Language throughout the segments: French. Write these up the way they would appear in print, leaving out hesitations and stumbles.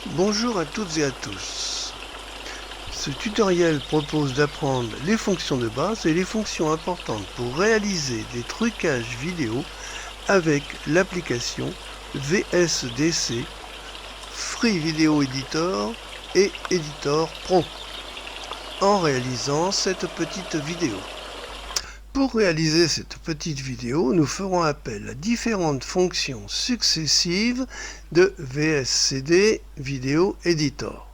Bonjour à toutes et à tous. Ce tutoriel propose d'apprendre les fonctions de base et les fonctions importantes pour réaliser des trucages vidéo avec l'application VSDC, Free Video Editor et Editor Pro, en réalisant cette petite vidéo. Pour réaliser cette petite vidéo, nous ferons appel à différentes fonctions successives de VSCD Video Editor.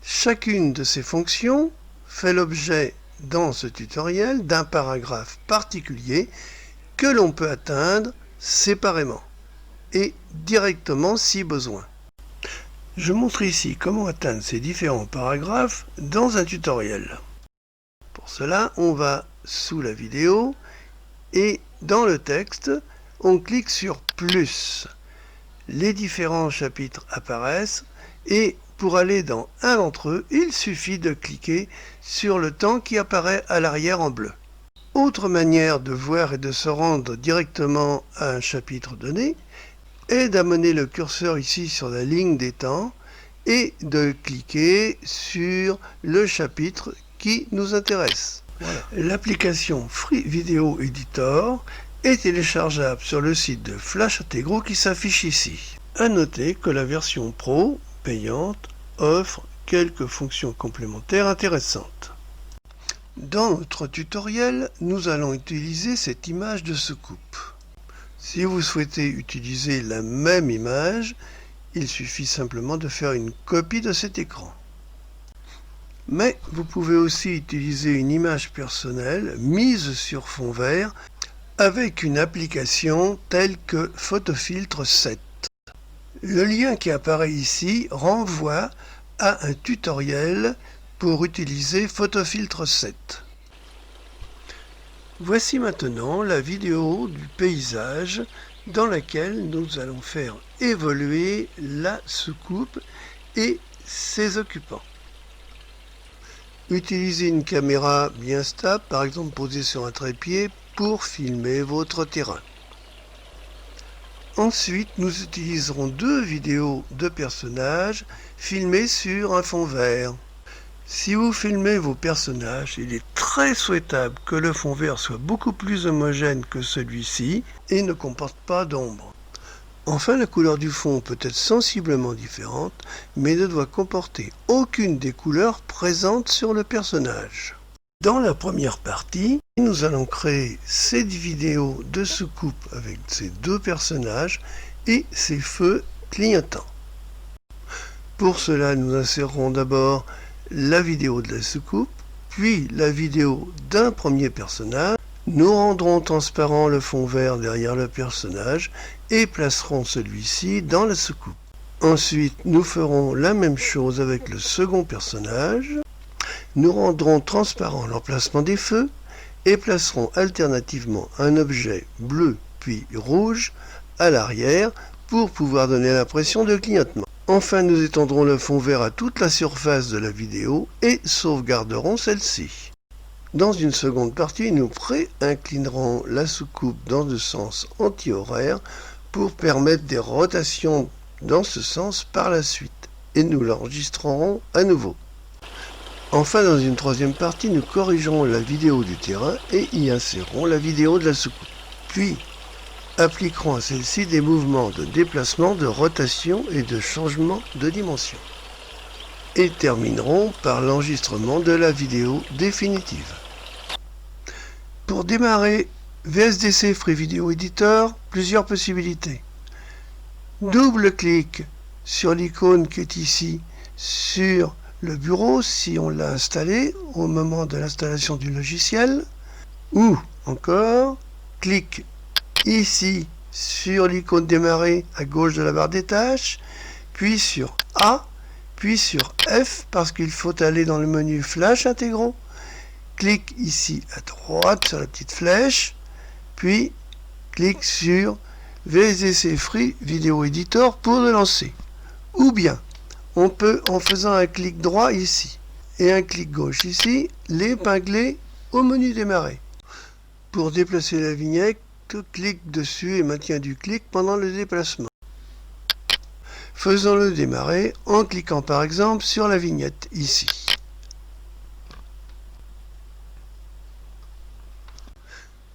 Chacune de ces fonctions fait l'objet dans ce tutoriel d'un paragraphe particulier que l'on peut atteindre séparément et directement si besoin. Je montre ici comment atteindre ces différents paragraphes dans un tutoriel. Pour cela, on va sous la vidéo et dans le texte, on clique sur plus. Les différents chapitres apparaissent et pour aller dans un d'entre eux, il suffit de cliquer sur le temps qui apparaît à l'arrière en bleu. Autre manière de voir et de se rendre directement à un chapitre donné est d'amener le curseur ici sur la ligne des temps et de cliquer sur le chapitre qui nous intéresse. Voilà. L'application Free Video Editor est téléchargeable sur le site de Flash Integro qui s'affiche ici. À noter que la version Pro, payante, offre quelques fonctions complémentaires intéressantes. Dans notre tutoriel, nous allons utiliser cette image de soucoupe. Si vous souhaitez utiliser la même image, il suffit simplement de faire une copie de cet écran. Mais vous pouvez aussi utiliser une image personnelle mise sur fond vert avec une application telle que Photofiltre 7. Le lien qui apparaît ici renvoie à un tutoriel pour utiliser Photofiltre 7. Voici maintenant la vidéo du paysage dans laquelle nous allons faire évoluer la soucoupe et ses occupants. Utilisez une caméra bien stable, par exemple posée sur un trépied, pour filmer votre terrain. Ensuite, nous utiliserons deux vidéos de personnages filmées sur un fond vert. Si vous filmez vos personnages, il est très souhaitable que le fond vert soit beaucoup plus homogène que celui-ci et ne comporte pas d'ombre. Enfin, la couleur du fond peut être sensiblement différente, mais ne doit comporter aucune des couleurs présentes sur le personnage. Dans la première partie, nous allons créer cette vidéo de soucoupe avec ces deux personnages et ces feux clignotants. Pour cela, nous insérerons d'abord la vidéo de la soucoupe, puis la vidéo d'un premier personnage. Nous rendrons transparent le fond vert derrière le personnage et placerons celui-ci dans la soucoupe. Ensuite, nous ferons la même chose avec le second personnage. Nous rendrons transparent l'emplacement des feux et placerons alternativement un objet bleu puis rouge à l'arrière pour pouvoir donner l'impression de clignotement. Enfin, nous étendrons le fond vert à toute la surface de la vidéo et sauvegarderons celle-ci. Dans une seconde partie, nous pré-inclinerons la soucoupe dans le sens anti-horaire pour permettre des rotations dans ce sens par la suite et nous l'enregistrerons à nouveau. Enfin, dans une troisième partie, nous corrigerons la vidéo du terrain et y insérerons la vidéo de la soucoupe. Puis, appliquerons à celle-ci des mouvements de déplacement, de rotation et de changement de dimension. Et terminerons par l'enregistrement de la vidéo définitive. Pour démarrer VSDC Free Video Editor, plusieurs possibilités. Double-clic sur l'icône qui est ici sur le bureau si on l'a installé au moment de l'installation du logiciel, ou encore clic ici sur l'icône démarrer à gauche de la barre des tâches, puis sur A, puis sur F parce qu'il faut aller dans le menu Flash Integro. Clique ici à droite sur la petite flèche, puis clique sur VSDC Free Video Editor pour le lancer. Ou bien, on peut, en faisant un clic droit ici et un clic gauche ici, l'épingler au menu démarrer. Pour déplacer la vignette, clique dessus et maintien du clic pendant le déplacement. Faisons-le démarrer en cliquant par exemple sur la vignette ici.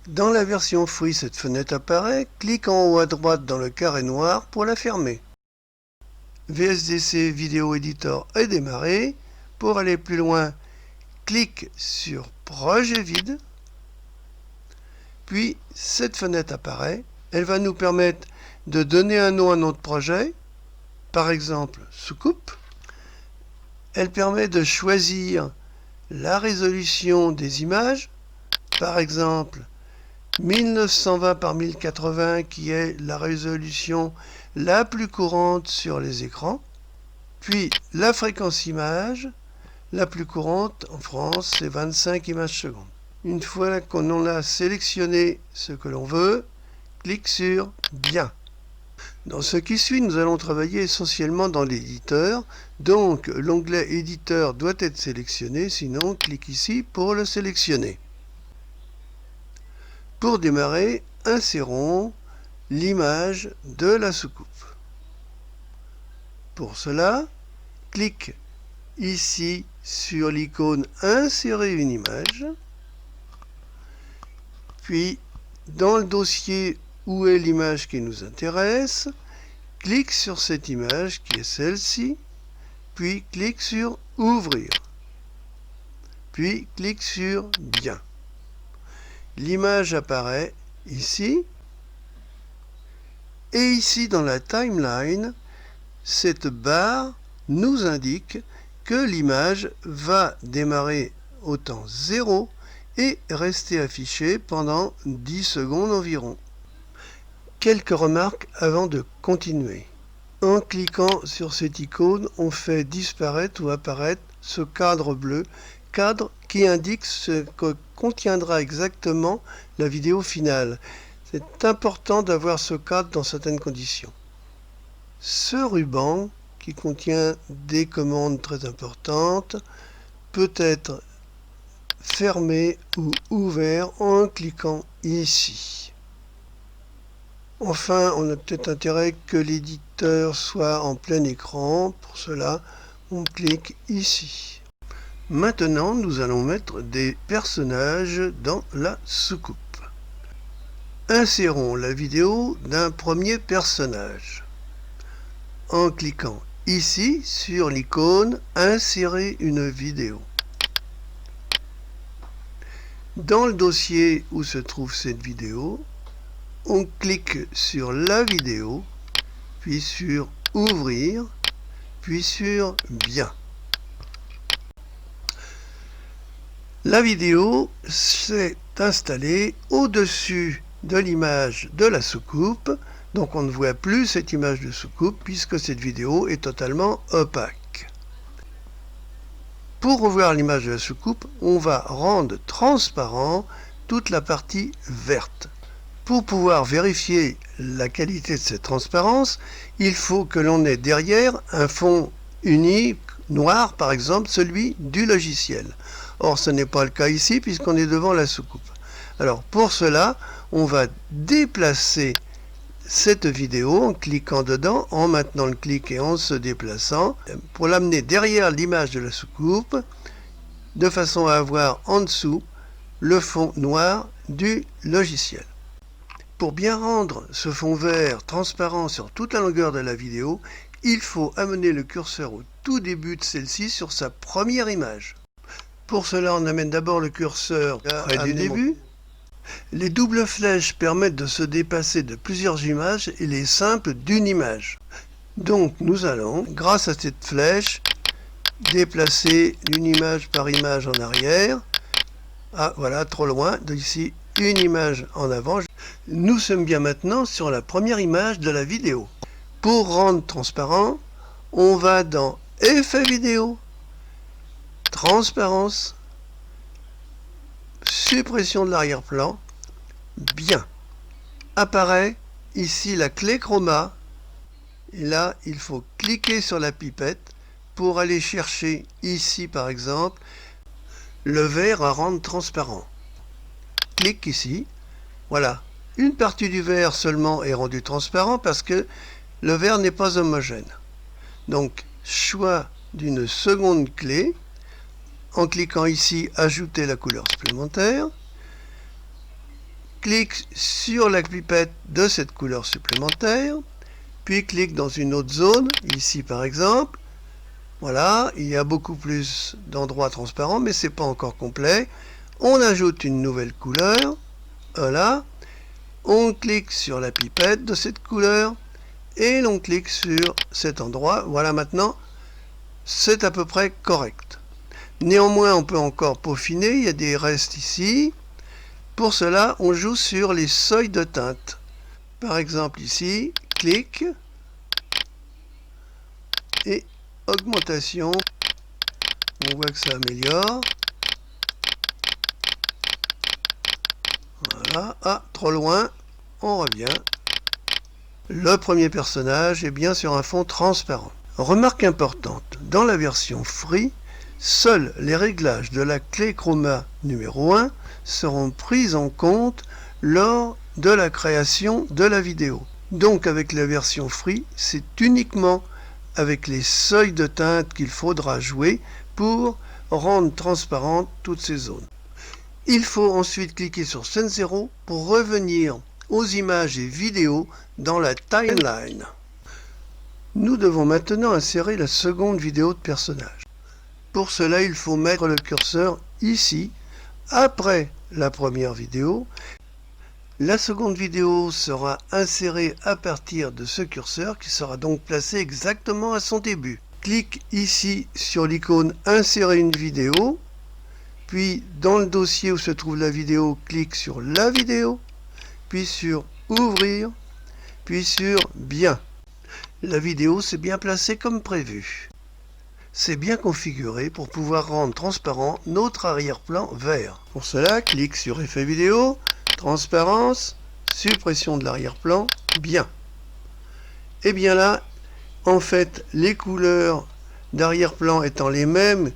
Dans la version free, cette fenêtre apparaît. Clique en haut à droite dans le carré noir pour la fermer. VSDC Video Editor est démarré. Pour aller plus loin, clique sur Projet vide. Puis cette fenêtre apparaît. Elle va nous permettre de donner un nom à notre projet. Par exemple, soucoupe. Elle permet de choisir la résolution des images. Par exemple, 1920 par 1080 qui est la résolution la plus courante sur les écrans. Puis la fréquence image, la plus courante en France, c'est 25 images secondes. Une fois qu'on a sélectionné ce que l'on veut, clique sur Bien. Dans ce qui suit, nous allons travailler essentiellement dans l'éditeur. Donc l'onglet Éditeur doit être sélectionné, sinon clique ici pour le sélectionner. Pour démarrer, insérons l'image de la soucoupe. Pour cela, clique ici sur l'icône Insérer une image. Puis, dans le dossier où est l'image qui nous intéresse, clique sur cette image qui est celle-ci, puis clique sur Ouvrir. Puis clique sur Bien. L'image apparaît ici. Et ici dans la timeline, cette barre nous indique que l'image va démarrer au temps 0 et rester affichée pendant 10 secondes environ. Quelques remarques avant de continuer. En cliquant sur cette icône, on fait disparaître ou apparaître ce cadre bleu, cadre qui indique ce que contiendra exactement la vidéo finale. C'est important d'avoir ce cadre dans certaines conditions. Ce ruban, qui contient des commandes très importantes, peut être fermé ou ouvert en cliquant ici. Enfin, on a peut-être intérêt que l'éditeur soit en plein écran. Pour cela, on clique ici. Maintenant, nous allons mettre des personnages dans la soucoupe. Insérons la vidéo d'un premier personnage en cliquant ici sur l'icône Insérer une vidéo. Dans le dossier où se trouve cette vidéo, on clique sur la vidéo, puis sur Ouvrir, puis sur Bien. La vidéo s'est installée au-dessus de l'image de la soucoupe, donc on ne voit plus cette image de soucoupe puisque cette vidéo est totalement opaque. Pour revoir l'image de la soucoupe, on va rendre transparent toute la partie verte. Pour pouvoir vérifier la qualité de cette transparence, il faut que l'on ait derrière un fond unique, noir par exemple, celui du logiciel. Or ce n'est pas le cas ici puisqu'on est devant la soucoupe. Alors pour cela, on va déplacer cette vidéo en cliquant dedans, en maintenant le clic et en se déplaçant, pour l'amener derrière l'image de la soucoupe, de façon à avoir en dessous le fond noir du logiciel. Pour bien rendre ce fond vert transparent sur toute la longueur de la vidéo, il faut amener le curseur au tout début de celle-ci sur sa première image. Pour cela, on amène d'abord le curseur près du début. Les doubles flèches permettent de se dépasser de plusieurs images et les simples d'une image. Donc nous allons, grâce à cette flèche, déplacer une image par image en arrière. Ah voilà, trop loin, d'ici une image en avant. Nous sommes bien maintenant sur la première image de la vidéo. Pour rendre transparent, on va dans Effet vidéo, Transparence, Suppression de l'arrière-plan, Bien. Apparaît ici la clé chroma, et là il faut cliquer sur la pipette pour aller chercher ici par exemple le vert à rendre transparent. Clique ici, voilà, une partie du vert seulement est rendue transparent parce que le vert n'est pas homogène. Donc, choix d'une seconde clé. En cliquant ici, ajouter la couleur supplémentaire. Clique sur la pipette de cette couleur supplémentaire. Puis clique dans une autre zone, ici par exemple. Voilà, il y a beaucoup plus d'endroits transparents, mais ce n'est pas encore complet. On ajoute une nouvelle couleur. Voilà. On clique sur la pipette de cette couleur. Et l'on clique sur cet endroit. Voilà, maintenant, c'est à peu près correct. Néanmoins, on peut encore peaufiner, il y a des restes ici. Pour cela, on joue sur les seuils de teinte. Par exemple ici, clique et augmentation. On voit que ça améliore. Voilà, ah, trop loin, on revient. Le premier personnage est bien sur un fond transparent. Remarque importante, dans la version Free, seuls les réglages de la clé chroma numéro 1 seront pris en compte lors de la création de la vidéo. Donc avec la version Free, c'est uniquement avec les seuils de teinte qu'il faudra jouer pour rendre transparentes toutes ces zones. Il faut ensuite cliquer sur scène 0 pour revenir aux images et vidéos dans la timeline. Nous devons maintenant insérer la seconde vidéo de personnage. Pour cela, il faut mettre le curseur ici, après la première vidéo. La seconde vidéo sera insérée à partir de ce curseur qui sera donc placé exactement à son début. Clique ici sur l'icône Insérer une vidéo, puis dans le dossier où se trouve la vidéo, clique sur la vidéo, puis sur Ouvrir, puis sur Bien. La vidéo s'est bien placée comme prévu. C'est bien configuré pour pouvoir rendre transparent notre arrière-plan vert. Pour cela, clique sur Effet vidéo, Transparence, Suppression de l'arrière-plan, Bien. Et bien là, en fait, les couleurs d'arrière-plan étant les mêmes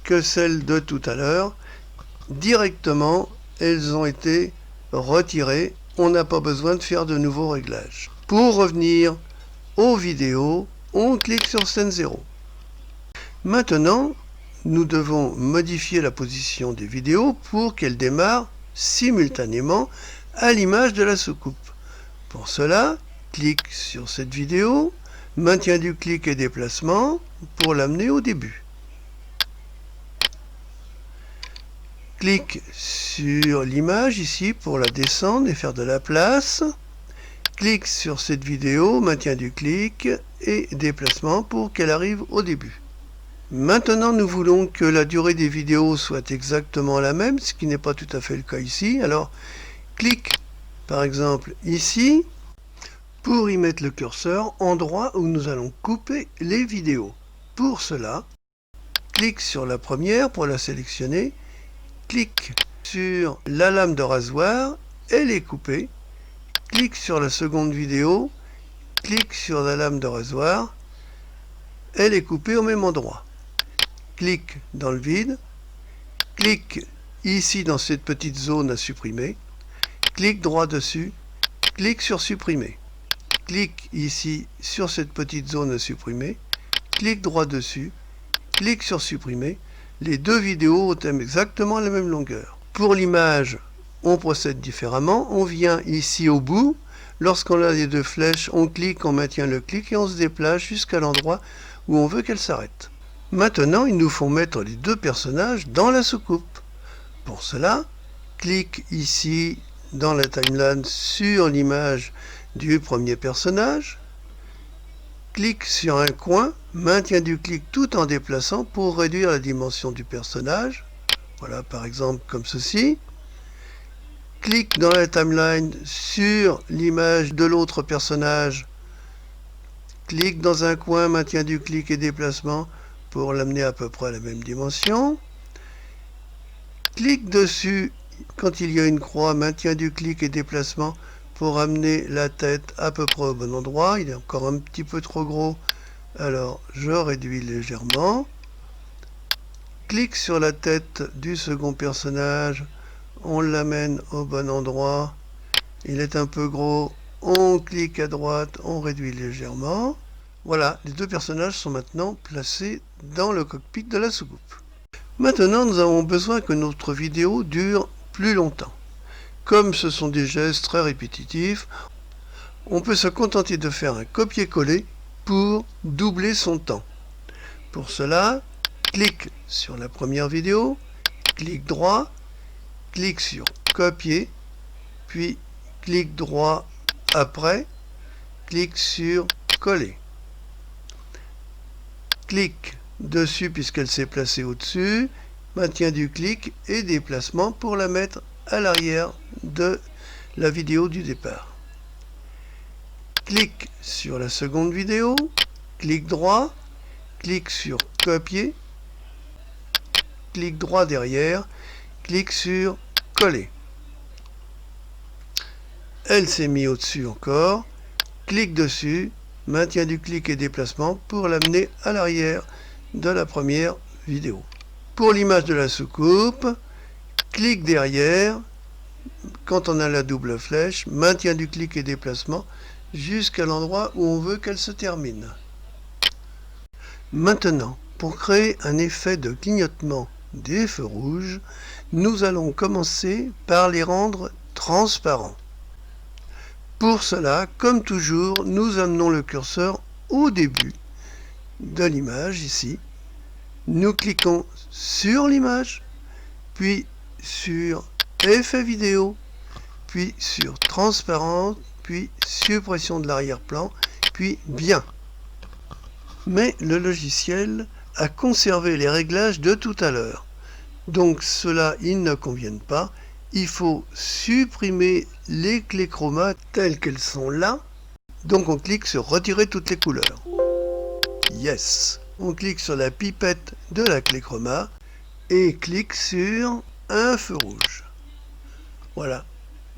que celles de tout à l'heure, directement, elles ont été retirées. On n'a pas besoin de faire de nouveaux réglages. Pour revenir aux vidéos, on clique sur scène 0. Maintenant, nous devons modifier la position des vidéos pour qu'elles démarrent simultanément à l'image de la soucoupe. Pour cela, clique sur cette vidéo, maintien du clic et déplacement pour l'amener au début. Clique sur l'image ici pour la descendre et faire de la place. Clique sur cette vidéo, maintien du clic et déplacement pour qu'elle arrive au début. Maintenant, nous voulons que la durée des vidéos soit exactement la même, ce qui n'est pas tout à fait le cas ici. Alors, clique par exemple ici pour y mettre le curseur, endroit où nous allons couper les vidéos. Pour cela, clique sur la première pour la sélectionner, clique sur la lame de rasoir, elle est coupée. Clique sur la seconde vidéo, clique sur la lame de rasoir, elle est coupée au même endroit. Clique dans le vide, clique ici dans cette petite zone à supprimer, clique droit dessus, clique sur supprimer. Clique ici sur cette petite zone à supprimer, clique droit dessus, clique sur supprimer. Les deux vidéos ont exactement la même longueur. Pour l'image, on procède différemment. On vient ici au bout. Lorsqu'on a les deux flèches, on clique, on maintient le clic et on se déplace jusqu'à l'endroit où on veut qu'elle s'arrête. Maintenant, il nous faut mettre les deux personnages dans la soucoupe. Pour cela, clique ici dans la timeline sur l'image du premier personnage. Clique sur un coin, maintien du clic tout en déplaçant pour réduire la dimension du personnage. Voilà, par exemple comme ceci. Clique dans la timeline sur l'image de l'autre personnage. Clique dans un coin, maintien du clic et déplacement pour l'amener à peu près à la même dimension. Clique dessus quand il y a une croix, maintien du clic et déplacement pour amener la tête à peu près au bon endroit. Il est encore un petit peu trop gros, alors je réduis légèrement. Clique sur la tête du second personnage, on l'amène au bon endroit. Il est un peu gros, on clique à droite, on réduit légèrement. Voilà, les deux personnages sont maintenant placés dans le cockpit de la soucoupe. Maintenant, nous avons besoin que notre vidéo dure plus longtemps. Comme ce sont des gestes très répétitifs, on peut se contenter de faire un copier-coller pour doubler son temps. Pour cela, clique sur la première vidéo, clic droit, clique sur copier, puis clic droit après, clique sur coller. Clique dessus puisqu'elle s'est placée au-dessus, maintien du clic et déplacement pour la mettre à l'arrière de la vidéo du départ. Clique sur la seconde vidéo, clic droit, clique sur copier, clic droit derrière, clique sur coller. Elle s'est mise au-dessus encore, clique dessus, maintien du clic et déplacement pour l'amener à l'arrière de la première vidéo. Pour l'image de la soucoupe, clic derrière, quand on a la double flèche, maintien du clic et déplacement jusqu'à l'endroit où on veut qu'elle se termine. Maintenant, pour créer un effet de clignotement des feux rouges, nous allons commencer par les rendre transparents. Pour cela, comme toujours, nous amenons le curseur au début de l'image, ici. Nous cliquons sur l'image, puis sur Effet vidéo, puis sur Transparence, puis Suppression de l'arrière-plan, puis Bien. Mais le logiciel a conservé les réglages de tout à l'heure. Donc ceux-là, ils ne conviennent pas. Il faut supprimer les clés chroma telles qu'elles sont là. Donc on clique sur retirer toutes les couleurs. Yes. On clique sur la pipette de la clé chroma et clique sur un feu rouge. Voilà.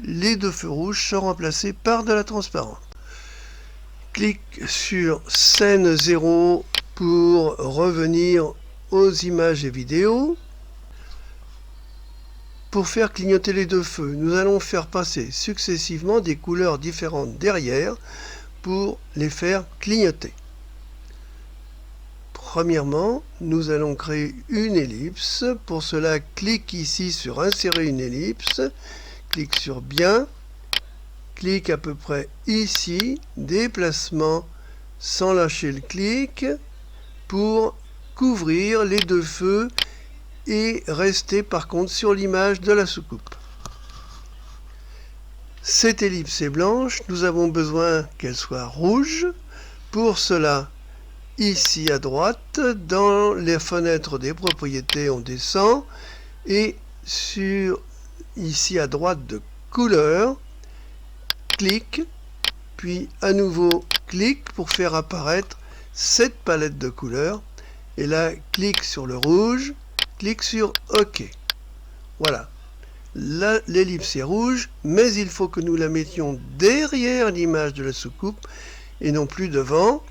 Les deux feux rouges sont remplacés par de la transparence. Clique sur scène 0 pour revenir aux images et vidéos. Pour faire clignoter les deux feux, nous allons faire passer successivement des couleurs différentes derrière pour les faire clignoter. Premièrement, nous allons créer une ellipse. Pour cela, clique ici sur Insérer une ellipse. Clique sur Bien. Clique à peu près ici, Déplacement sans lâcher le clic pour couvrir les deux feux et rester par contre sur l'image de la soucoupe. Cette ellipse est blanche, nous avons besoin qu'elle soit rouge. Pour cela, ici à droite, dans les fenêtres des propriétés, on descend et sur ici à droite de couleur, clic, puis à nouveau clic pour faire apparaître cette palette de couleurs. Et là, clique sur le rouge, clique sur OK. Voilà. Là, l'ellipse est rouge, mais il faut que nous la mettions derrière l'image de la soucoupe et non plus devant.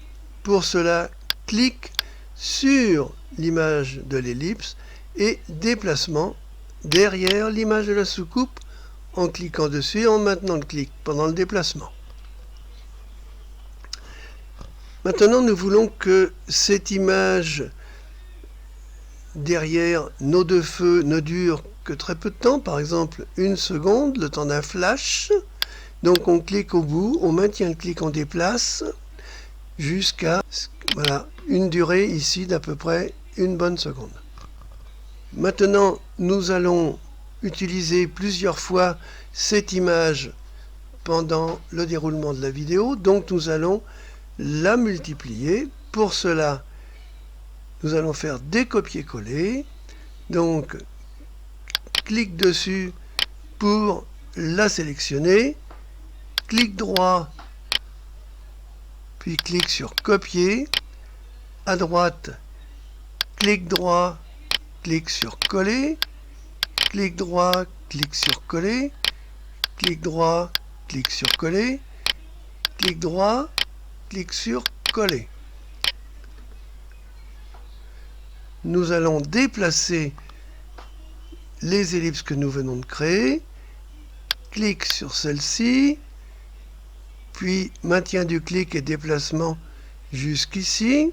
Pour cela, clique sur l'image de l'ellipse et déplacement derrière l'image de la soucoupe en cliquant dessus et en maintenant le clic pendant le déplacement. Maintenant, nous voulons que cette image derrière nos deux feux ne dure que très peu de temps, par exemple 1 seconde, le temps d'un flash. Donc on clique au bout, on maintient le clic, on déplace jusqu'à voilà, une durée ici d'à peu près 1 bonne seconde. Maintenant, nous allons utiliser plusieurs fois cette image pendant le déroulement de la vidéo, donc nous allons la multiplier. Pour cela, nous allons faire des copier-coller. Donc, clique dessus pour la sélectionner. Clic droit, puis clique sur copier. À droite, clic droit, clique sur coller. Clic droit, clique sur coller. Clic droit, clique sur coller. Clic droit, clique sur coller. Nous allons déplacer les ellipses que nous venons de créer. Clique sur celle-ci, puis maintien du clic et déplacement jusqu'ici.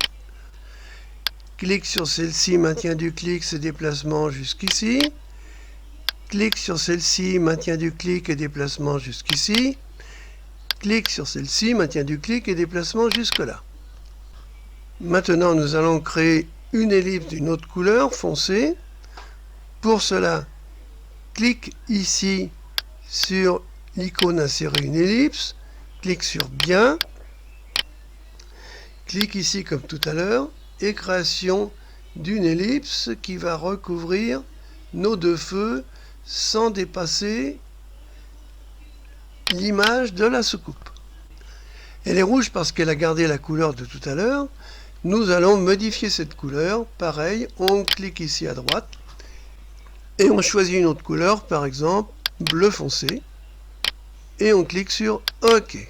Clique sur celle-ci, maintien du clic et déplacement jusqu'ici. Clique sur celle-ci, maintien du clic et déplacement jusqu'ici. Clique sur celle-ci, maintien du clic et déplacement jusque-là. Maintenant, nous allons créer une ellipse d'une autre couleur foncée. Pour cela, clique ici sur l'icône insérer une ellipse. Clique sur bien. Clique ici comme tout à l'heure. Et création d'une ellipse qui va recouvrir nos deux feux sans dépasser l'image de la soucoupe. Elle est rouge parce qu'elle a gardé la couleur de tout à l'heure. Nous allons modifier cette couleur. Pareil, on clique ici à droite et on choisit une autre couleur, par exemple bleu foncé, et on clique sur OK.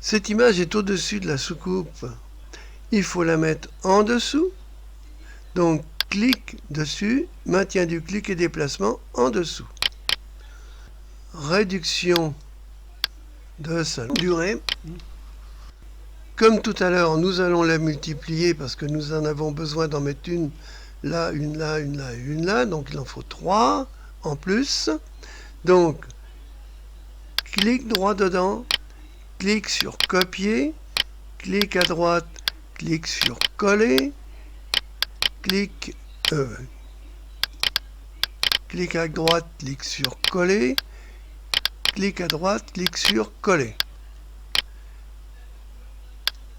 Cette image est au-dessus de la soucoupe. Il faut la mettre en dessous. Donc, clique dessus, maintien du clic et déplacement en dessous. Réduction de sa durée. Comme tout à l'heure, nous allons la multiplier parce que nous en avons besoin d'en mettre une là, une là, une là et une là. Donc, il en faut 3 en plus. Donc, clique droit dedans. Clique sur copier, clique à droite, clique sur coller, clique à droite, clique sur coller, clique à droite, clique sur coller.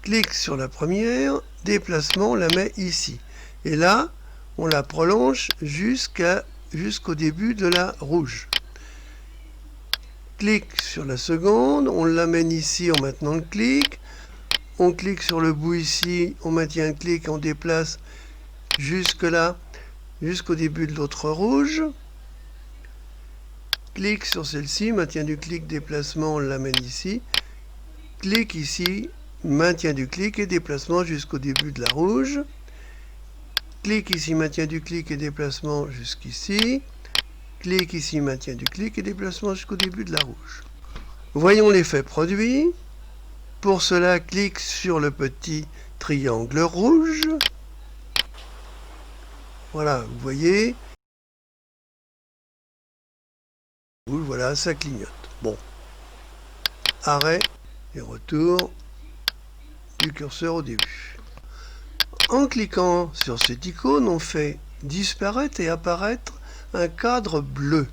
Clique sur la première, déplacement, on la met ici. Et là, on la prolonge jusqu'au début de la rouge. Clique sur la seconde, on l'amène ici en maintenant le clic. On clique sur le bout ici, on maintient un clic, on déplace jusque là, jusqu'au début de l'autre rouge. Clique sur celle-ci, maintien du clic, déplacement, on l'amène ici. Clique ici, maintien du clic et déplacement jusqu'au début de la rouge. Clique ici, maintien du clic et déplacement jusqu'ici. Clique ici, maintien du clic et déplacement jusqu'au début de la rouge. Voyons l'effet produit. Pour cela, clique sur le petit triangle rouge. Voilà, vous voyez. Voilà, ça clignote. Bon. Arrêt et retour du curseur au début. En cliquant sur cette icône, on fait disparaître et apparaître un cadre bleu.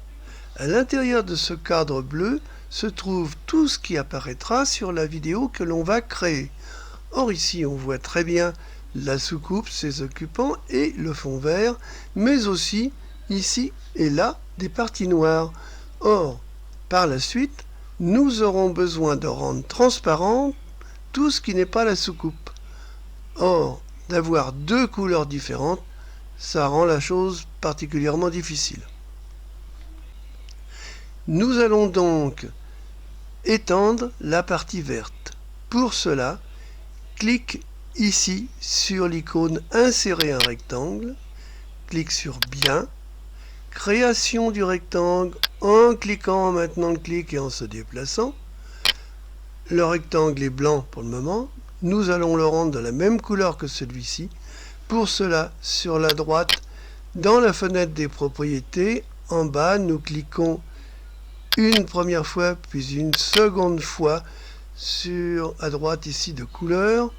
À l'intérieur de ce cadre bleu se trouve tout ce qui apparaîtra sur la vidéo que l'on va créer. Or ici on voit très bien la soucoupe, ses occupants et le fond vert, mais aussi ici et là des parties noires. Or, par la suite, nous aurons besoin de rendre transparent tout ce qui n'est pas la soucoupe. Or, d'avoir deux couleurs différentes, ça rend la chose particulièrement difficile. Nous allons donc étendre la partie verte. Pour cela, clique ici sur l'icône Insérer un rectangle, clique sur Bien, création du rectangle en cliquant en maintenant le clic et en se déplaçant. Le rectangle est blanc pour le moment. Nous allons le rendre de la même couleur que celui-ci. Pour cela, sur la droite, dans la fenêtre des propriétés, en bas, nous cliquons une première fois, puis une seconde fois à droite ici de couleur,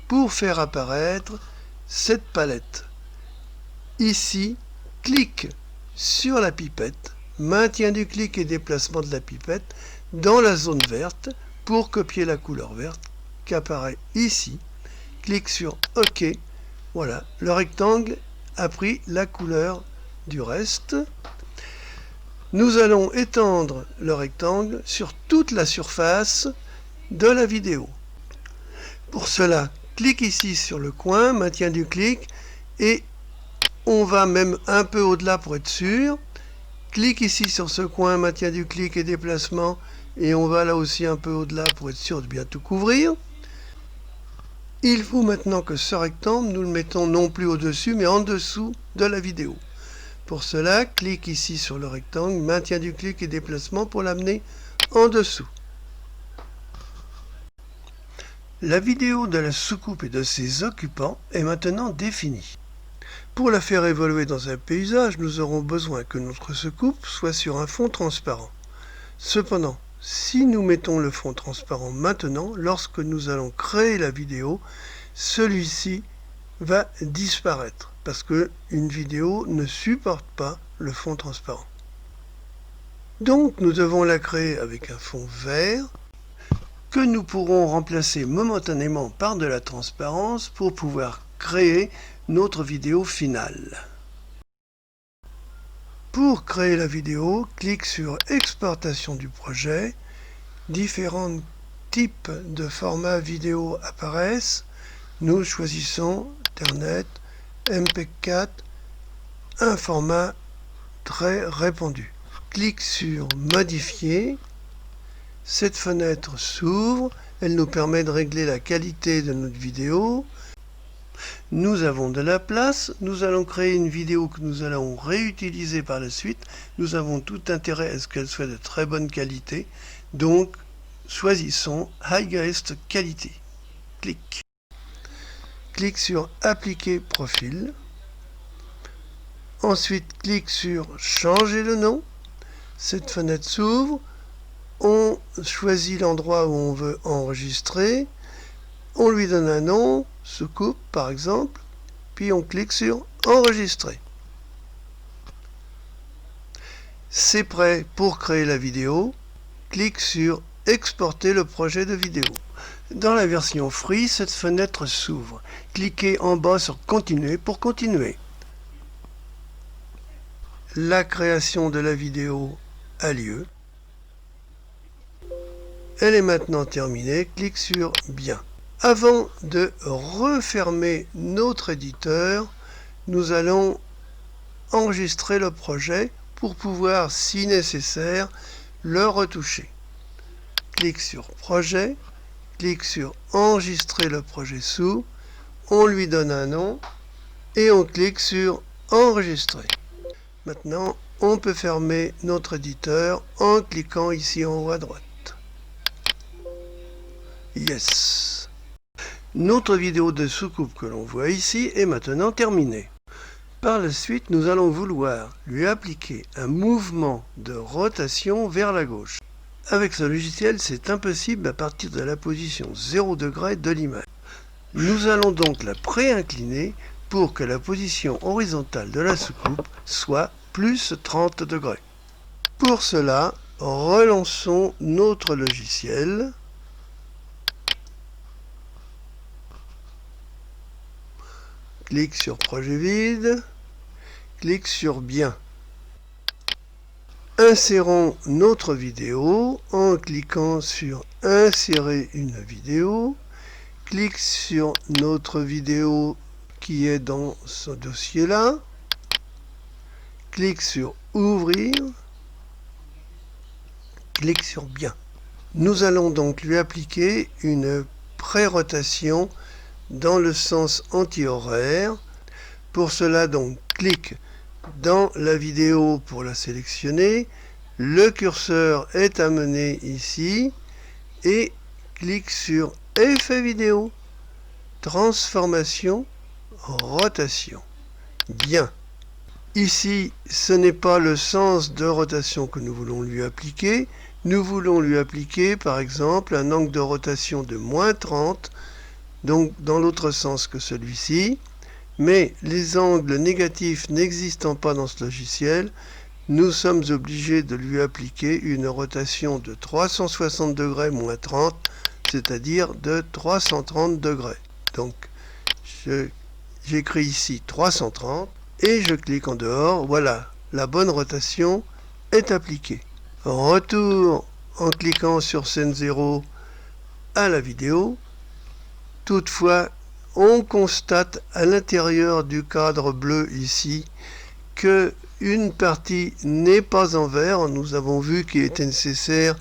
pour faire apparaître cette palette. Ici, clique sur la pipette, maintien du clic et déplacement de la pipette dans la zone verte pour copier la couleur verte qui apparaît ici. Clique sur OK. Voilà, le rectangle a pris la couleur du reste. Nous allons étendre le rectangle sur toute la surface de la vidéo. Pour cela, clique ici sur le coin, maintien du clic, et on va même un peu au-delà pour être sûr. Clique ici sur ce coin, maintien du clic et déplacement, et on va là aussi un peu au-delà pour être sûr de bien tout couvrir. Il faut maintenant que ce rectangle, nous le mettons non plus au-dessus, mais en dessous de la vidéo. Pour cela, clique ici sur le rectangle, maintien du clic et déplacement pour l'amener en dessous. La vidéo de la soucoupe et de ses occupants est maintenant définie. Pour la faire évoluer dans un paysage, nous aurons besoin que notre soucoupe soit sur un fond transparent. Cependant, si nous mettons le fond transparent maintenant, lorsque nous allons créer la vidéo, celui-ci va disparaître parce qu'une vidéo ne supporte pas le fond transparent. Donc nous devons la créer avec un fond vert que nous pourrons remplacer momentanément par de la transparence pour pouvoir créer notre vidéo finale. Pour créer la vidéo, clique sur Exportation du projet. Différents types de formats vidéo apparaissent. Nous choisissons Ethernet, MP4, un format très répandu. Clique sur Modifier. Cette fenêtre s'ouvre. Elle nous permet de régler la qualité de notre vidéo. Nous avons de la place, nous allons créer une vidéo que nous allons réutiliser par la suite. Nous avons tout intérêt à ce qu'elle soit de très bonne qualité. Donc, choisissons Highest Quality. Clique. Clique sur Appliquer profil. Ensuite, clique sur Changer le nom. Cette fenêtre s'ouvre. On choisit l'endroit où on veut enregistrer. On lui donne un nom, soucoupe par exemple, puis on clique sur Enregistrer. C'est prêt pour créer la vidéo. Clique sur Exporter le projet de vidéo. Dans la version Free, cette fenêtre s'ouvre. Cliquez en bas sur Continuer pour continuer. La création de la vidéo a lieu. Elle est maintenant terminée. Clique sur Bien. Avant de refermer notre éditeur, nous allons enregistrer le projet pour pouvoir, si nécessaire, le retoucher. Clique sur Projet, clique sur Enregistrer le projet sous, on lui donne un nom et on clique sur Enregistrer. Maintenant, on peut fermer notre éditeur en cliquant ici en haut à droite. Yes. Notre vidéo de soucoupe que l'on voit ici est maintenant terminée. Par la suite, nous allons vouloir lui appliquer un mouvement de rotation vers la gauche. Avec ce logiciel, c'est impossible à partir de la position 0 degré de l'image. Nous allons donc la pré-incliner pour que la position horizontale de la soucoupe soit plus 30 degrés. Pour cela, relançons notre logiciel. Clique sur Projet vide, clique sur Bien. Insérons notre vidéo en cliquant sur Insérer une vidéo. Clique sur notre vidéo qui est dans ce dossier-là. Clique sur Ouvrir. Clique sur Bien. Nous allons donc lui appliquer une pré-rotation dans le sens anti-horaire. Pour cela, donc, clique dans la vidéo pour la sélectionner. Le curseur est amené ici et clique sur Effet vidéo, Transformation, Rotation. Bien. Ici, ce n'est pas le sens de rotation que nous voulons lui appliquer. Nous voulons lui appliquer, par exemple, un angle de rotation de moins 30, donc dans l'autre sens que celui-ci, mais les angles négatifs n'existant pas dans ce logiciel, nous sommes obligés de lui appliquer une rotation de 360 degrés moins 30, c'est-à-dire de 330 degrés. Donc, j'écris ici 330 et je clique en dehors. Voilà, la bonne rotation est appliquée. Retour en cliquant sur scène 0 à la vidéo. Toutefois, on constate à l'intérieur du cadre bleu ici que une partie n'est pas en vert. Nous avons vu qu'il était nécessaire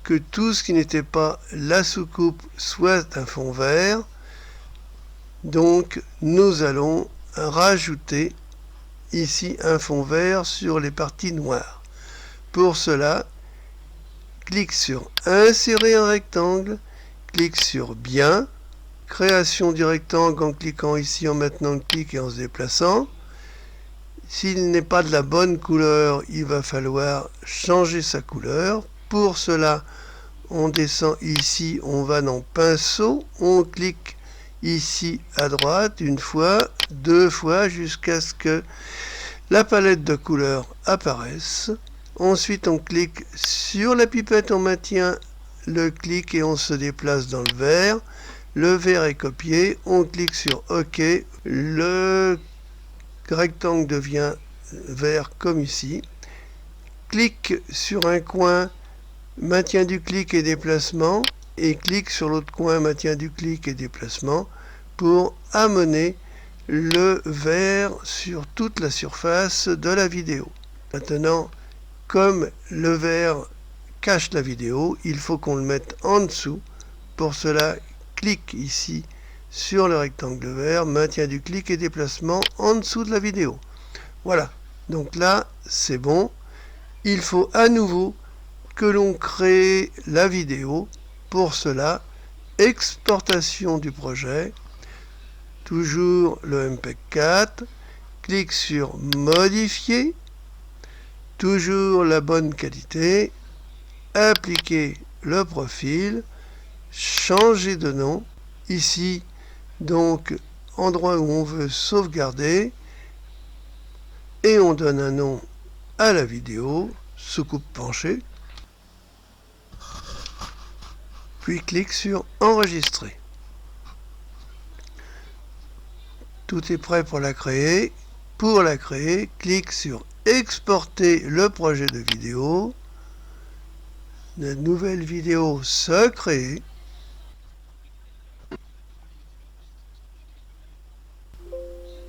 que tout ce qui n'était pas la soucoupe soit un fond vert. Donc nous allons rajouter ici un fond vert sur les parties noires. Pour cela, clique sur Insérer un rectangle, clique sur Bien. création du rectangle en cliquant ici, en maintenant le clic et en se déplaçant. S'il n'est pas de la bonne couleur, il va falloir changer sa couleur. Pour cela, on descend ici, on va dans pinceau, on clique ici à droite une fois, deux fois, jusqu'à ce que la palette de couleurs apparaisse. Ensuite, on clique sur la pipette, on maintient le clic et on se déplace dans le vert. Le vert est copié, on clique sur OK. Le rectangle devient vert comme ici. Clique sur un coin, maintien du clic et déplacement, et clique sur l'autre coin, maintien du clic et déplacement, pour amener le vert sur toute la surface de la vidéo. Maintenant, comme le vert cache la vidéo, il faut qu'on le mette en dessous. Pour cela, clique ici sur le rectangle vert, maintien du clic et déplacement en dessous de la vidéo. Voilà, donc là c'est bon. Il faut à nouveau que l'on crée la vidéo. Pour cela, exportation du projet, toujours le MPEG 4, clique sur modifier, toujours la bonne qualité, appliquer le profil, changer de nom, ici donc endroit où on veut sauvegarder, et on donne un nom à la vidéo, soucoupe penchée, puis clique sur enregistrer. Tout est prêt pour la créer. Pour la créer, clique sur exporter le projet de vidéo. La nouvelle vidéo se crée.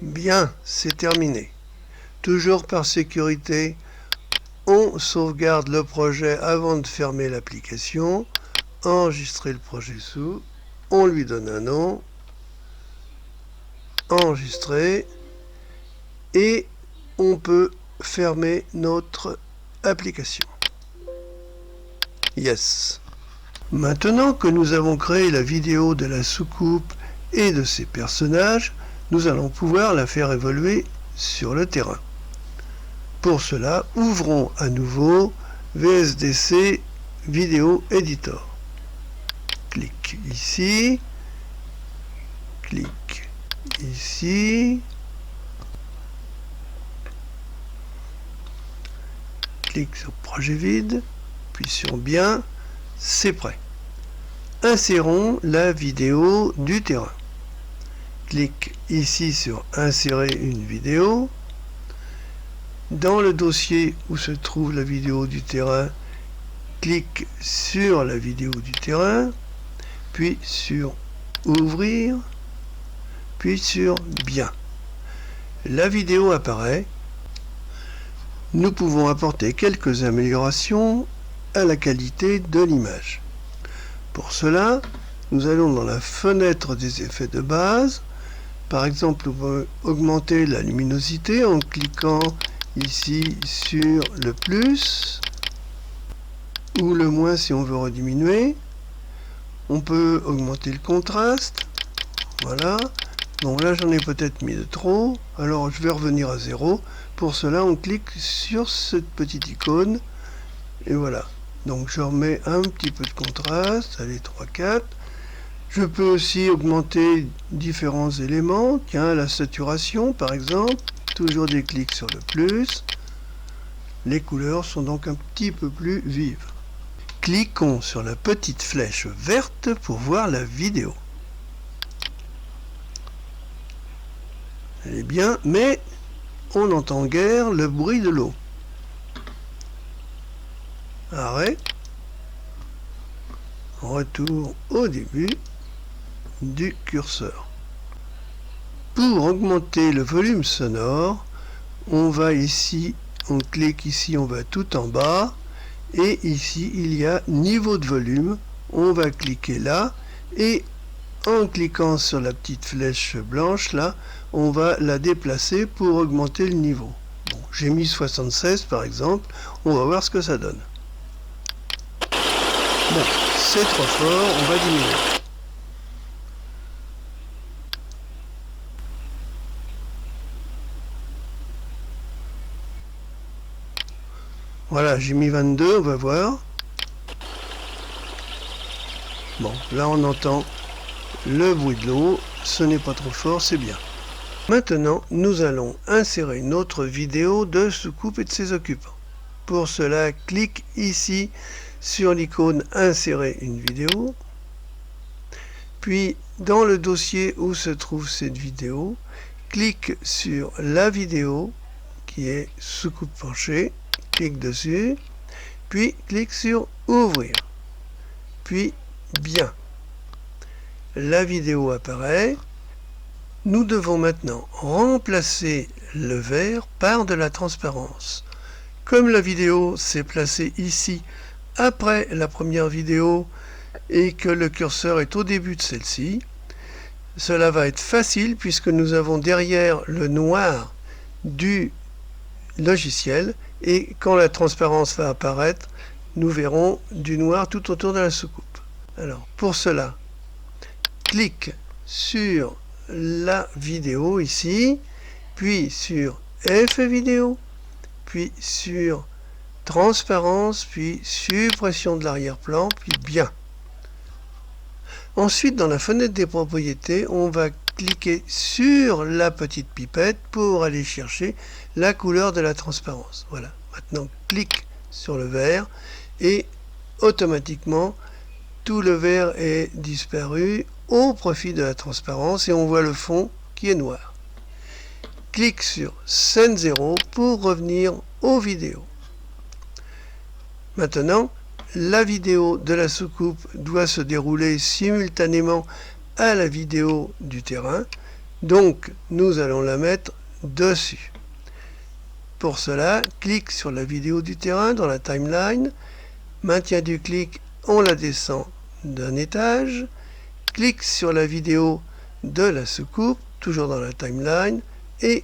Bien, c'est terminé. Toujours par sécurité, on sauvegarde le projet avant de fermer l'application. Enregistrer le projet sous. On lui donne un nom. Enregistrer. Et on peut fermer notre application. Yes. Maintenant que nous avons créé la vidéo de la soucoupe et de ses personnages, nous allons pouvoir la faire évoluer sur le terrain. Pour cela, ouvrons à nouveau VSDC Video Editor. Clique ici, clique ici, clique sur projet vide, puis sur bien, c'est prêt. Insérons la vidéo du terrain. Clique ici sur insérer une vidéo. Dans le dossier où se trouve la vidéo du terrain, clique sur la vidéo du terrain, puis sur ouvrir, puis sur bien. La vidéo apparaît. Nous pouvons apporter quelques améliorations à la qualité de l'image. Pour cela, nous allons dans la fenêtre des effets de base. Par exemple, on peut augmenter la luminosité en cliquant ici sur le plus ou le moins si on veut rediminuer. On peut augmenter le contraste. Voilà. Donc là, j'en ai peut-être mis de trop. Alors, je vais revenir à 0. Pour cela, on clique sur cette petite icône. Et voilà. Donc, je remets un petit peu de contraste. Allez, 3, 4. Je peux aussi augmenter différents éléments. Tiens, la saturation, par exemple. Toujours des clics sur le plus. Les couleurs sont donc un petit peu plus vives. Cliquons sur la petite flèche verte pour voir la vidéo. Elle est bien, mais on n'entend guère le bruit de l'eau. Arrêt. Retour au début du curseur. Pour augmenter le volume sonore, on va ici, on clique ici, on va tout en bas, et ici il y a niveau de volume. On va cliquer là, et en cliquant sur la petite flèche blanche là, on va la déplacer pour augmenter le niveau. Bon, j'ai mis 76 par exemple, on va voir ce que ça donne. Bon, c'est trop fort, on va diminuer. Voilà, j'ai mis 22, on va voir. Bon, là on entend le bruit de l'eau, ce n'est pas trop fort, c'est bien. Maintenant, nous allons insérer une autre vidéo de soucoupe et de ses occupants. Pour cela, clique ici sur l'icône Insérer une vidéo. Puis, dans le dossier où se trouve cette vidéo, clique sur la vidéo qui est soucoupe penchée. Clique dessus. Puis, clique sur Ouvrir. Puis, Bien. La vidéo apparaît. Nous devons maintenant remplacer le vert par de la transparence. Comme la vidéo s'est placée ici après la première vidéo et que le curseur est au début de celle-ci, cela va être facile puisque nous avons derrière le noir du logiciel et quand la transparence va apparaître, nous verrons du noir tout autour de la soucoupe. Alors pour cela, clique sur la vidéo ici, puis sur Effet vidéo, puis sur Transparence, puis Suppression de l'arrière-plan, puis Bien. Ensuite, dans la fenêtre des propriétés, on va cliquer sur la petite pipette pour aller chercher la couleur de la transparence. Voilà. Maintenant, clique sur le vert et automatiquement, tout le vert est disparu au profit de la transparence et on voit le fond qui est noir. Clique sur Scène 0 pour revenir aux vidéos. Maintenant, la vidéo de la soucoupe doit se dérouler simultanément à la vidéo du terrain, donc nous allons la mettre dessus. Pour cela, clique sur la vidéo du terrain dans la timeline, maintien du clic, on la descend d'un étage, clique sur la vidéo de la soucoupe, toujours dans la timeline, et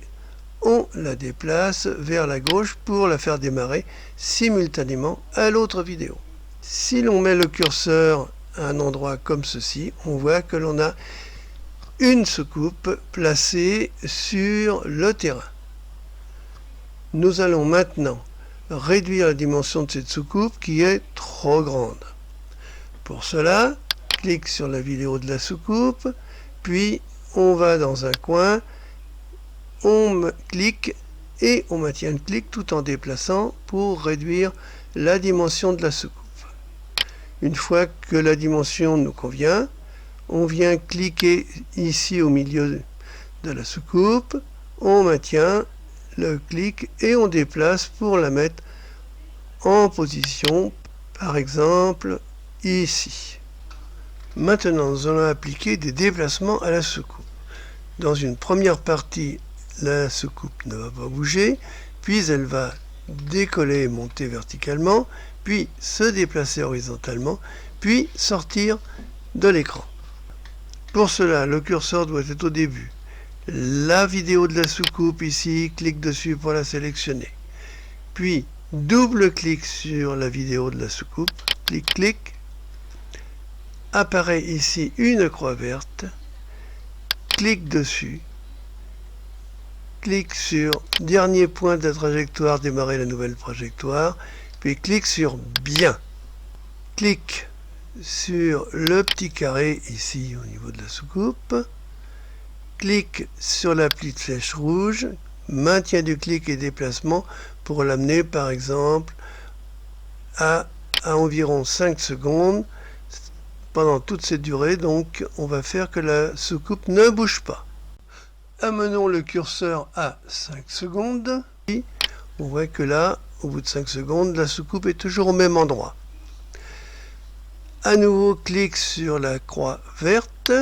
on la déplace vers la gauche pour la faire démarrer simultanément à l'autre vidéo. Si l'on met le curseur à un endroit comme ceci, on voit que l'on a une soucoupe placée sur le terrain. Nous allons maintenant réduire la dimension de cette soucoupe qui est trop grande. Pour cela, clique sur la vidéo de la soucoupe, puis on va dans un coin, on clique et on maintient le clic tout en déplaçant pour réduire la dimension de la soucoupe. Une fois que la dimension nous convient, on vient cliquer ici au milieu de la soucoupe, on maintient le clic et on déplace pour la mettre en position, par exemple ici. Maintenant, nous allons appliquer des déplacements à la soucoupe. Dans une première partie, la soucoupe ne va pas bouger, puis elle va décoller et monter verticalement, puis se déplacer horizontalement, puis sortir de l'écran. Pour cela, le curseur doit être au début. La vidéo de la soucoupe ici, clique dessus pour la sélectionner. Puis, double-clic sur la vidéo de la soucoupe, clic, apparaît ici une croix verte, clique dessus, clique sur dernier point de la trajectoire, démarrer la nouvelle trajectoire, puis clique sur Bien. Clique sur le petit carré ici au niveau de la soucoupe, clique sur la petite flèche rouge, maintien du clic et déplacement pour l'amener par exemple à environ 5 secondes pendant toute cette durée, donc on va faire que la soucoupe ne bouge pas. Amenons le curseur à 5 secondes. On voit que là, au bout de 5 secondes, la soucoupe est toujours au même endroit. À nouveau, clique sur la croix verte.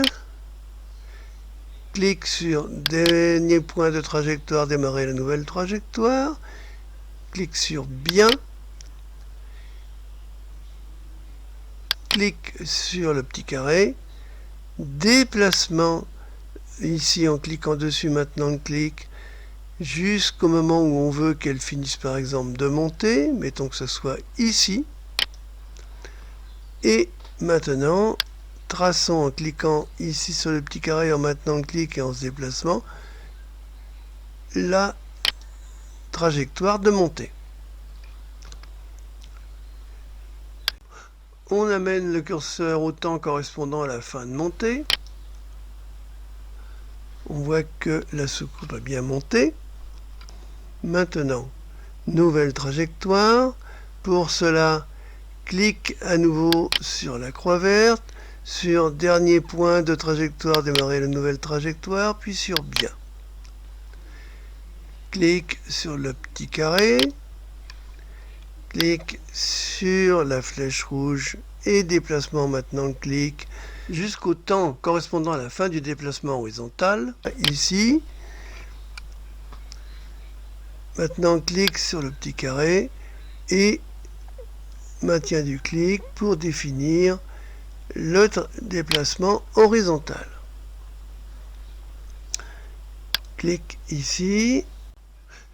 Clique sur dernier point de trajectoire, démarrer la nouvelle trajectoire. Clique sur Bien. Clique sur le petit carré. Déplacement. Ici, en cliquant dessus, maintenant on clique jusqu'au moment où on veut qu'elle finisse par exemple de monter. Mettons que ce soit ici. Et maintenant, traçons en cliquant ici sur le petit carré, en maintenant le clic et en se déplacement, la trajectoire de montée. On amène le curseur au temps correspondant à la fin de montée. On voit que la soucoupe a bien monté. Maintenant, nouvelle trajectoire. Pour cela, clique à nouveau sur la croix verte, sur dernier point de trajectoire, démarrer la nouvelle trajectoire, puis sur bien. Clique sur le petit carré, clique sur la flèche rouge et déplacement. Maintenant, clique jusqu'au temps correspondant à la fin du déplacement horizontal, ici. Maintenant, clique sur le petit carré et maintien du clic pour définir le déplacement horizontal. Clique ici,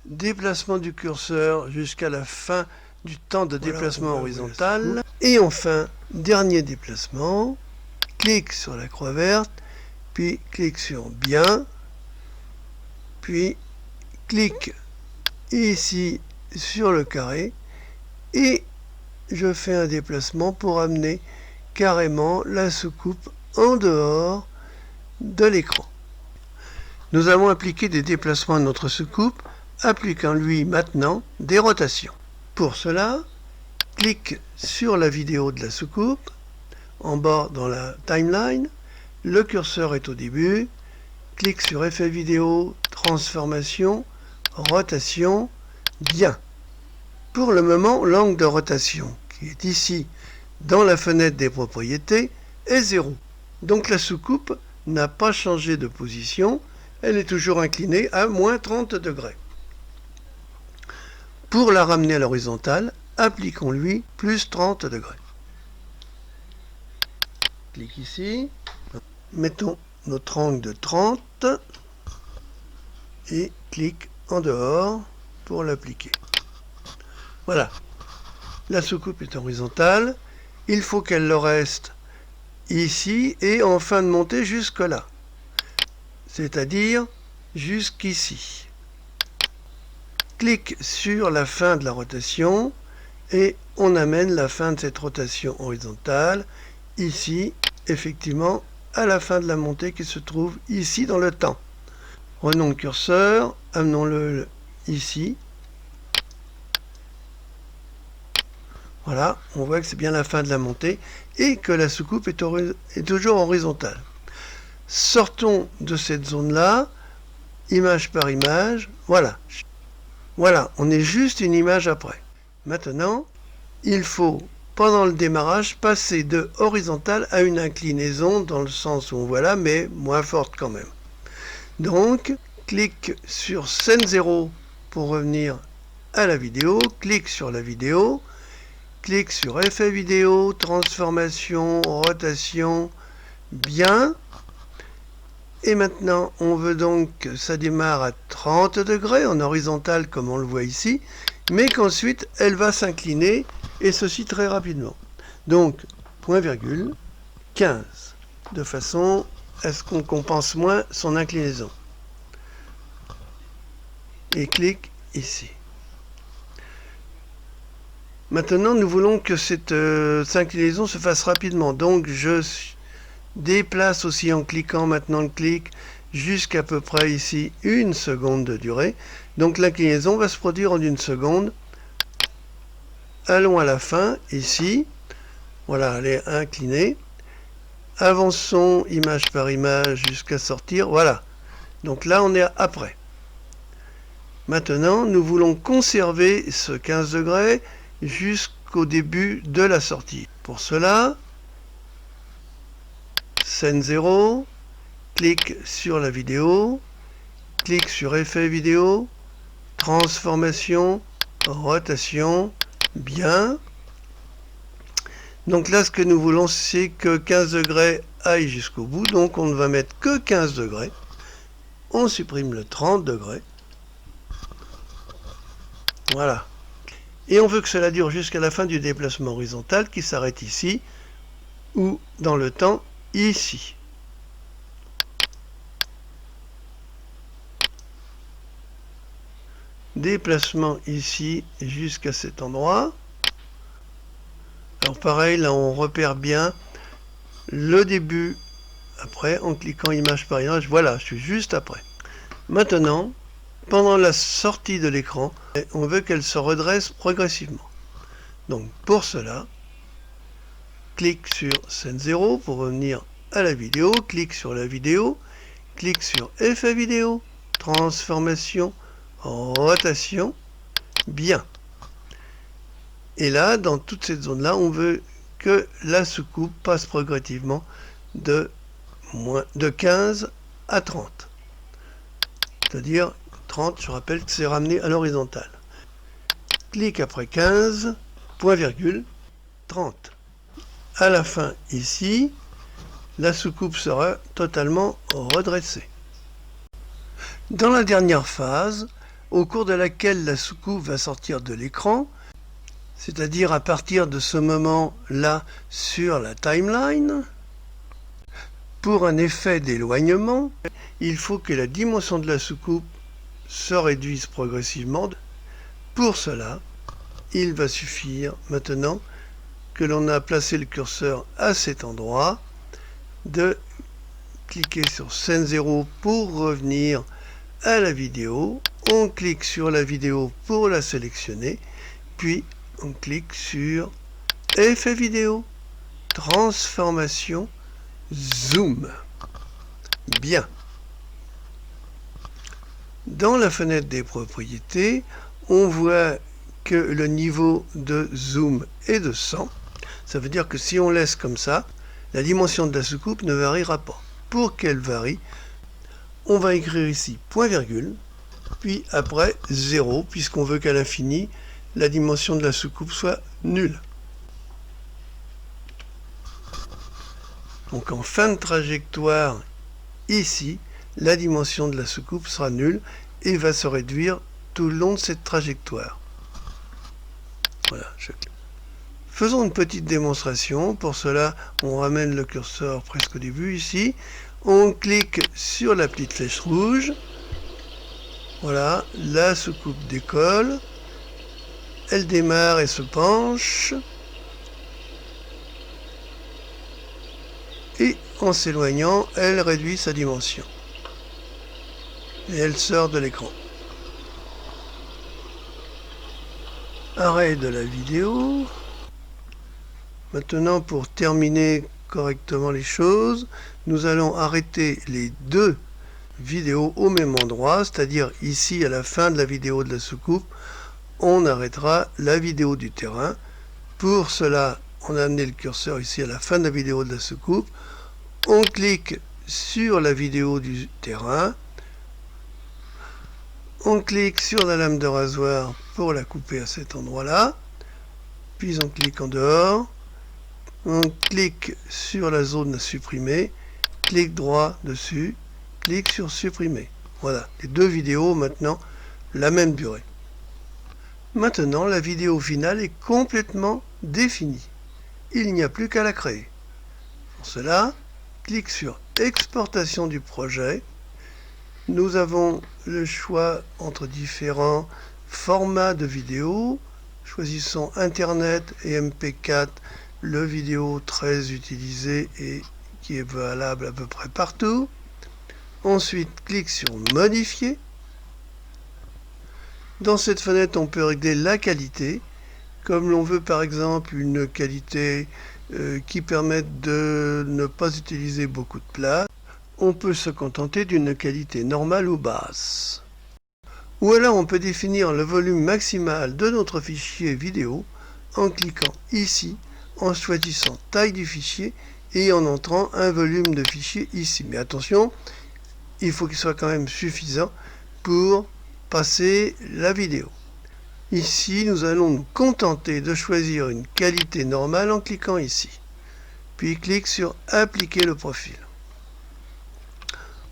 déplacement du curseur jusqu'à la fin du temps de déplacement horizontal. Et enfin, dernier déplacement, clique sur la croix verte, puis clique sur bien, puis clique ici sur le carré et je fais un déplacement pour amener carrément la soucoupe en dehors de l'écran. Nous avons appliqué des déplacements à notre soucoupe, appliquons-lui maintenant des rotations. Pour cela, clique sur la vidéo de la soucoupe, en bas dans la timeline, le curseur est au début, clique sur effet vidéo, transformation, rotation, bien. Pour le moment, l'angle de rotation, qui est ici dans la fenêtre des propriétés, est 0. Donc la soucoupe n'a pas changé de position, elle est toujours inclinée à moins 30 degrés. Pour la ramener à l'horizontale, appliquons-lui plus 30 degrés. Clique ici, mettons notre angle de 30 et clique en dehors pour l'appliquer. Voilà, la soucoupe est horizontale, il faut qu'elle le reste ici et en fin de montée jusque là, c'est-à-dire jusqu'ici. Clique sur la fin de la rotation et on amène la fin de cette rotation horizontale ici, effectivement, à la fin de la montée qui se trouve ici dans le temps. Prenons le curseur, amenons-le ici. Voilà, on voit que c'est bien la fin de la montée et que la soucoupe est toujours horizontale. Sortons de cette zone-là, image par image, voilà. Voilà, on est juste une image après. Maintenant, il faut, pendant le démarrage, passer de horizontale à une inclinaison dans le sens où on voit là, mais moins forte quand même. Donc, clique sur scène 0 pour revenir à la vidéo, clique sur la vidéo, clique sur effet vidéo, transformation, rotation, bien. Et maintenant, on veut donc que ça démarre à 30 degrés en horizontal comme on le voit ici, mais qu'ensuite elle va s'incliner et ceci très rapidement. Donc, point virgule, 15, de façon à ce qu'on compense moins son inclinaison. Et clique ici. Maintenant, nous voulons que cette inclinaison se fasse rapidement. Donc, je déplace aussi en cliquant maintenant le clic jusqu'à peu près ici 1 seconde de durée. Donc, l'inclinaison va se produire en 1 seconde. Allons à la fin, ici. Voilà, elle est inclinée. Avançons image par image jusqu'à sortir. Voilà. Donc là, on est après. Maintenant, nous voulons conserver ce 15 degrés jusqu'au début de la sortie. Pour cela, scène 0, clique sur la vidéo, clique sur effet vidéo, transformation, rotation, bien. Donc là, ce que nous voulons, c'est que 15 degrés aille jusqu'au bout, donc on ne va mettre que 15 degrés. On supprime le 30 degrés. Voilà. Et on veut que cela dure jusqu'à la fin du déplacement horizontal qui s'arrête ici ou dans le temps ici. Déplacement ici jusqu'à cet endroit. Alors pareil, là on repère bien le début. Après, en cliquant image par image, voilà, je suis juste après. Maintenant, pendant la sortie de l'écran, on veut qu'elle se redresse progressivement. Donc pour cela, clique sur scène 0 pour revenir à la vidéo, clique sur la vidéo, clique sur effet vidéo, transformation, rotation, bien. Et là, dans toute cette zone-là, on veut que la soucoupe passe progressivement de 15 à 30. C'est-à-dire 30, je rappelle que c'est ramené à l'horizontale. Clique après 15, point virgule, 30. À la fin, ici, la soucoupe sera totalement redressée. Dans la dernière phase, au cours de laquelle la soucoupe va sortir de l'écran, c'est-à-dire à partir de ce moment-là sur la timeline, pour un effet d'éloignement, il faut que la dimension de la soucoupe se réduise progressivement. Pour cela, il va suffire maintenant que l'on a placé le curseur à cet endroit, de cliquer sur scène 0 pour revenir à la vidéo. On clique sur la vidéo pour la sélectionner, puis on clique sur effet vidéo, transformation, zoom. Bien. Dans la fenêtre des propriétés, on voit que le niveau de zoom est de 100. Ça veut dire que si on laisse comme ça, la dimension de la soucoupe ne variera pas. Pour qu'elle varie, on va écrire ici point virgule, puis après 0, puisqu'on veut qu'à l'infini, la dimension de la soucoupe soit nulle. Donc en fin de trajectoire, ici, la dimension de la soucoupe sera nulle et va se réduire tout le long de cette trajectoire. Voilà. Faisons une petite démonstration. Pour cela, on ramène le curseur presque au début ici. On clique sur la petite flèche rouge. Voilà, la soucoupe décolle. Elle démarre et se penche. Et en s'éloignant, elle réduit sa dimension. Et elle sort de l'écran. Arrêt de la vidéo. Maintenant, pour terminer correctement les choses, nous allons arrêter les deux vidéos au même endroit, c'est-à-dire ici à la fin de la vidéo de la soucoupe, on arrêtera la vidéo du terrain. Pour cela, on a amené le curseur ici à la fin de la vidéo de la soucoupe. On clique sur la vidéo du terrain. On clique sur la lame de rasoir pour la couper à cet endroit-là. Puis on clique en dehors. On clique sur la zone à supprimer. Clic droit dessus. Clique sur supprimer. Voilà, les deux vidéos maintenant la même durée. Maintenant, la vidéo finale est complètement définie. Il n'y a plus qu'à la créer. Pour cela, clique sur exportation du projet. Nous avons le choix entre différents formats de vidéo. Choisissons Internet et MP4, le vidéo très utilisé et qui est valable à peu près partout. Ensuite, clique sur Modifier. Dans cette fenêtre, on peut régler la qualité, comme l'on veut par exemple une qualité qui permette de ne pas utiliser beaucoup de place. On peut se contenter d'une qualité normale ou basse. Ou alors on peut définir le volume maximal de notre fichier vidéo en cliquant ici, en choisissant taille du fichier et en entrant un volume de fichier ici. Mais attention, il faut qu'il soit quand même suffisant pour passer la vidéo. Ici, nous allons nous contenter de choisir une qualité normale en cliquant ici. Puis clique sur Appliquer le profil.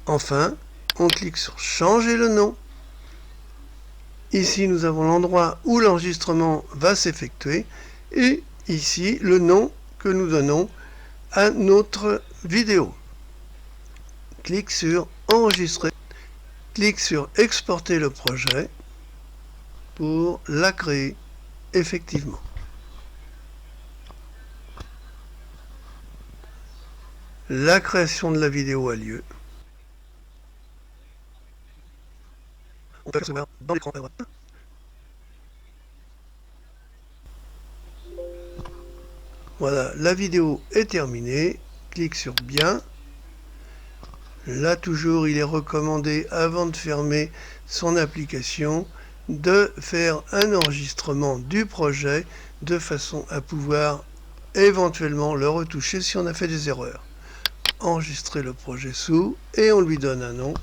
Enfin, on clique sur Changer le nom. Ici, nous avons l'endroit où l'enregistrement va s'effectuer et ici, le nom que nous donnons à notre vidéo. Clique sur Enregistrer. Clique sur Exporter le projet pour la créer effectivement. La création de la vidéo a lieu. On peut l'apercevoir dans l'écran à droite. Voilà, la vidéo est terminée. Clique sur bien. Là toujours, il est recommandé, avant de fermer son application, de faire un enregistrement du projet de façon à pouvoir éventuellement le retoucher si on a fait des erreurs. Enregistrer le projet sous et on lui donne un nom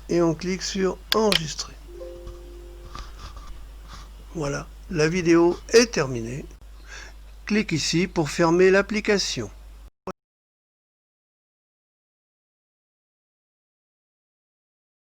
et on clique sur enregistrer. Voilà, la vidéo est terminée. Clique ici pour fermer l'application.